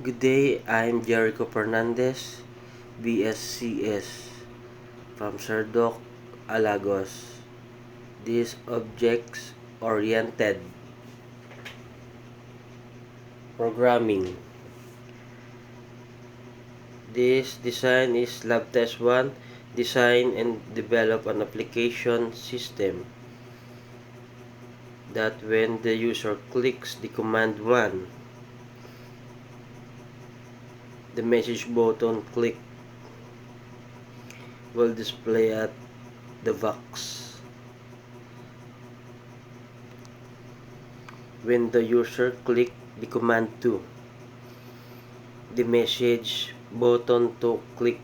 Good day, I'm Jericho Fernandez, BSCS, from Serdok, Alagos. This objects-oriented programming. This design is Lab Test 1, design and develop an application system that when the user clicks the command 1, the message button click will display at the box. When the user click the command 2, the message button to click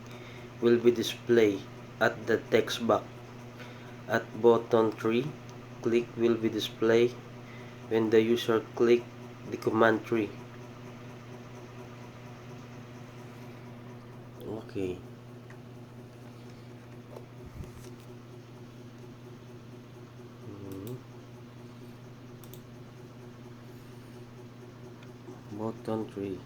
will be displayed at the text box. At button 3, click will be displayed when the user click the command 3. Okay. Button 3.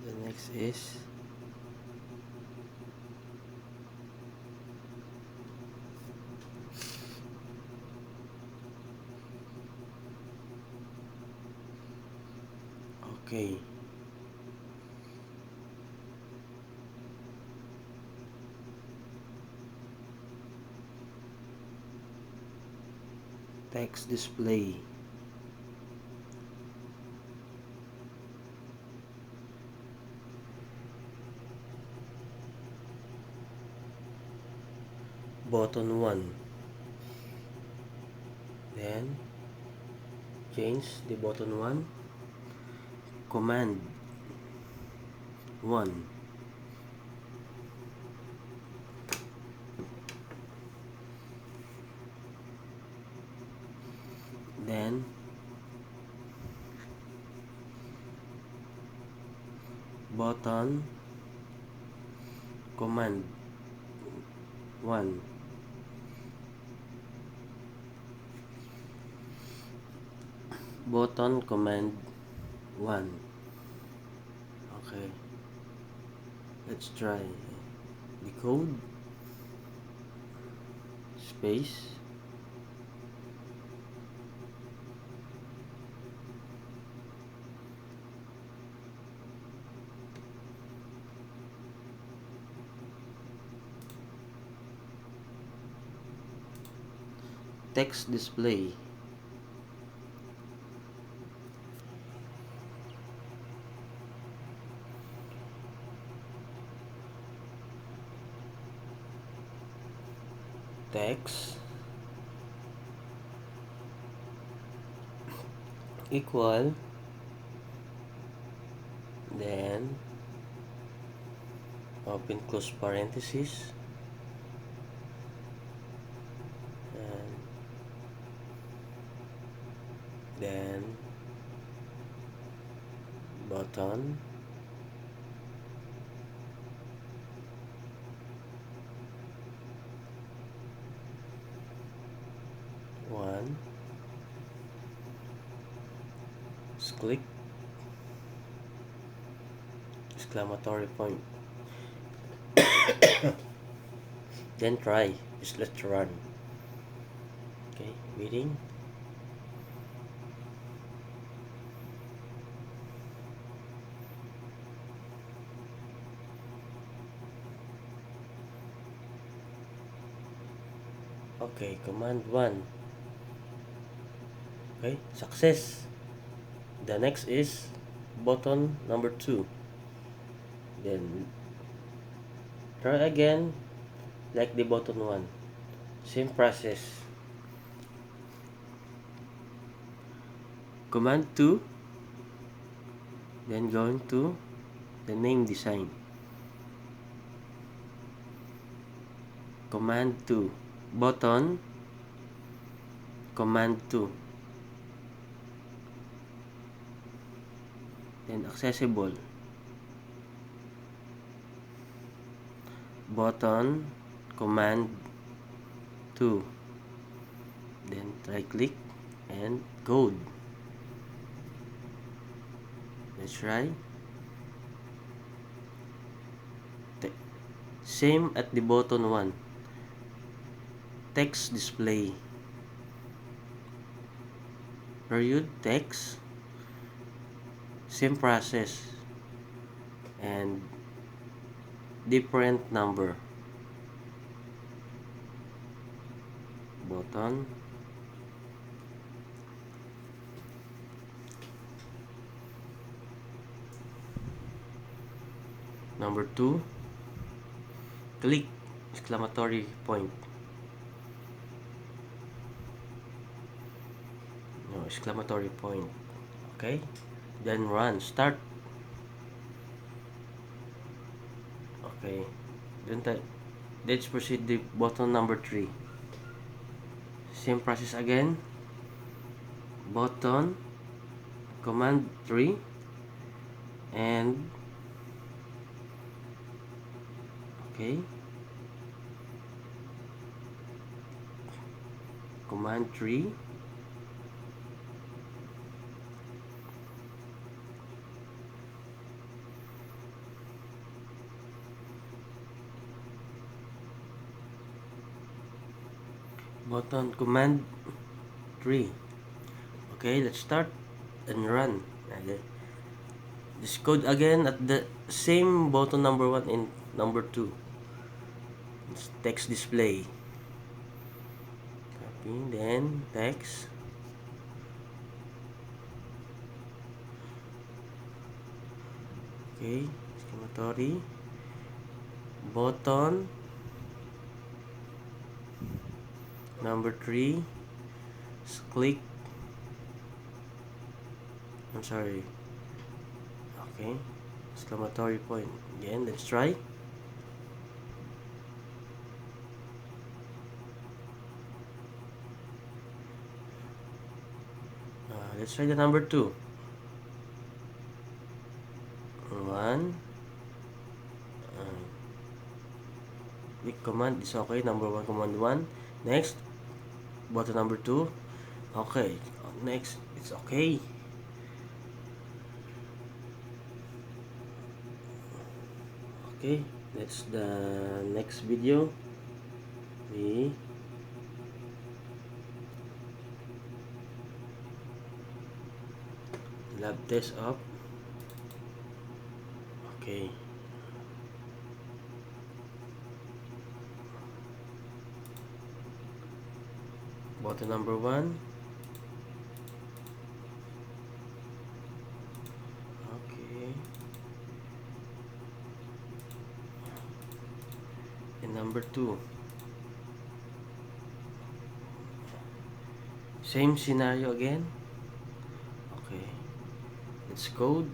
The next is okay. Text display. Button 1. Then change the button 1. Command 1. Then button command 1. Button command 1. Okay, let's try the code space text display. Text equal, then open close parenthesis, and then button one, click exclamatory point. Then try, just let's run. Okay, meeting. Okay, command 1. Okay, success. The next is button number 2. Then try again like the button 1. Same process. Command 2, then going to the name design. Command 2, button, command 2, then accessible. button command 2, then try click and code. Let's try. Same at the button 1, text display, period text, same process and different number. Button, number 2, click, exclamatory point, no, exclamatory point. Okay, then run, start. Okay, then let's proceed the button number 3. Same process again. Button command 3 and okay, command 3, button command 3. Okay, let's start and run. Okay, this code again at the same button number 1 and number 2. It's text display, copy, then text, okay, exclamatory, button number 3, click, I'm sorry, okay, exclamatory point again. Let's try. Let's try the number 2. 1, click command is okay, number 1 command 1. Next, button number 2, okay, next, it's okay. Okay, that's the next video. The lab test up. Okay, button number 1, okay, and number 2, same scenario again. Okay, let's code.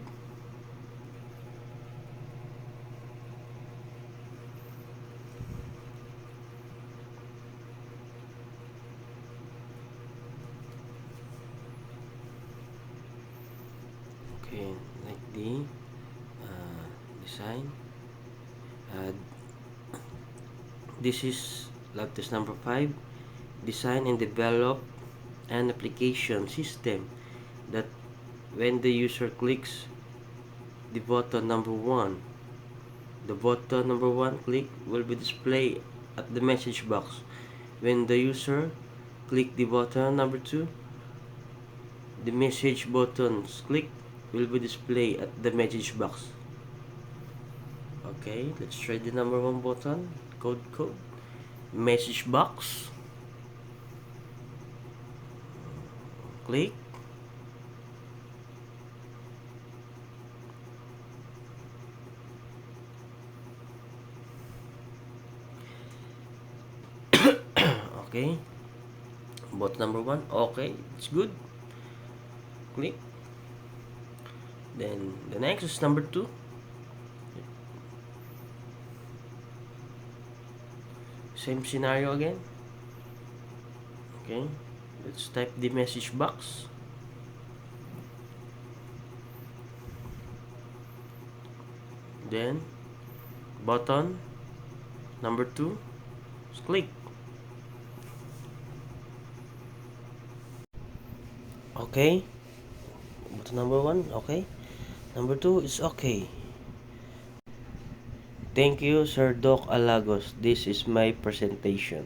Okay, like the design. This is lab test number 5. Design and develop an application system that when the user clicks the button number 1, the button number 1 click will be displayed at the message box. When the user click the button number 2, the message buttons click will be displayed at the message box. Okay, let's try the number 1 button. Code message box, click, okay, button number 1, okay, it's good, click. Then the next is number 2. Same scenario again. Okay, let's type the message box. Then button Number 2 is click. Okay. Button number 1, okay. Number 2 is okay. Thank you, Sir Doc Alagos. This is my presentation.